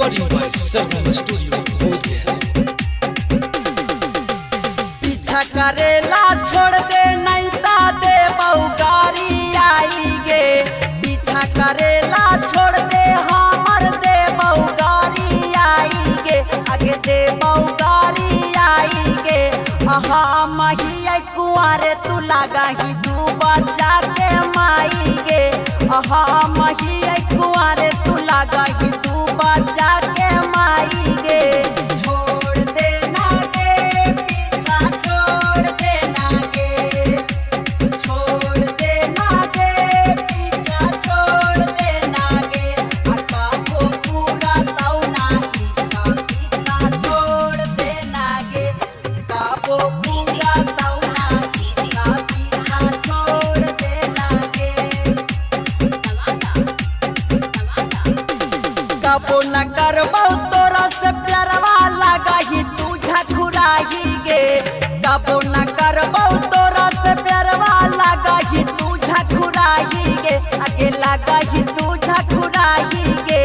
Recording by Sargam studio Bodhgaya. पीछा करेला छोड़ दे नहीं ता दे बहुगारी आई गे। पीछा करेला छोड़ दे हमर दे बहुगारी आई गे। आगे दे बहुगारी आई गे। आहा मही कुआरे तू लगा ही तू बच्चा के माई गे। आहा मही कुआरे तू लगा ही तू बच्चा के माई गे। छोड़ देना गे पीछा छोड़ देना गे। छोड़ देना गे पीछा छोड़ देना गे। आका को पूरा तौ ना पीछा पीछा छोड़ देना गे। काबो पूरा तौ ना पीछा पीछा छोड़ देना गे। कबो न करबो तोरा से प्यारवा लगा ही तू झखुराही गे। कबो न करबो तोरा से प्यारवा लगा ही तू झखुराही गे। आगे लगा ही तू झखुराही गे।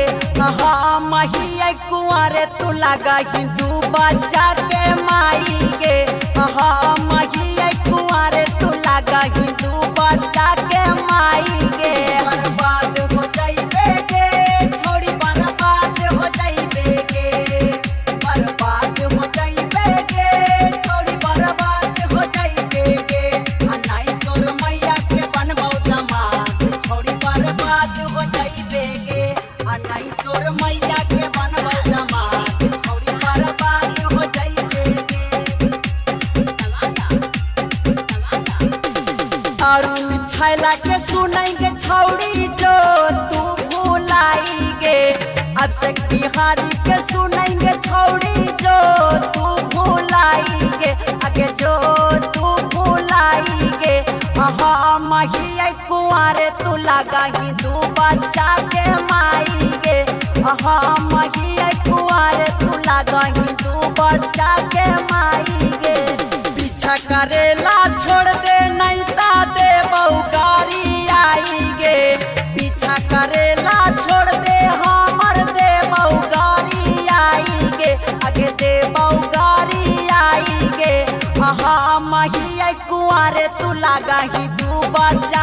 आहा मही कुआरे तू लगा ही तू बच्चा के माई गे। आहा मही कुआरे तू लगा ही तू बच्चा के माई गे। बर्बाद हो जाइबे गे छोड़ी बर्बाद हो जाइबे गे। बर्बाद हो जाइबे गे छोड़ी बर्बाद हो जाइबे गे। नहीं तोर मैया के बनबौ दामाद छोड़ी बर्बाद हो जाइबे गे। नहीं तोर मैया के बनबौ दामाद छोड़ी बर्बाद हो जाइबे गे। अरुण छैला के सुनेंगे छौड़ी जो तू भुलाई गे। अब से बिहारी के सुनेंगे छौड़ी जो तू भुलाई गे। आगे जो तू भुलाई गे। आहा मही कुआरे तू लगा ही तू बच्चा के माई गे। आहा मही कुआरे तू लगा ही तू बच्चा के माई गे। पीछा करेला छोड़ दे नहीं ता दे बहुगारी आई गे। पीछा करेला छोड़ दे हमर दे बहुगारी आई गे। आगे दे बहुगारी आई गे। आहा मही कुआरे तू लगा ही तू बच्चा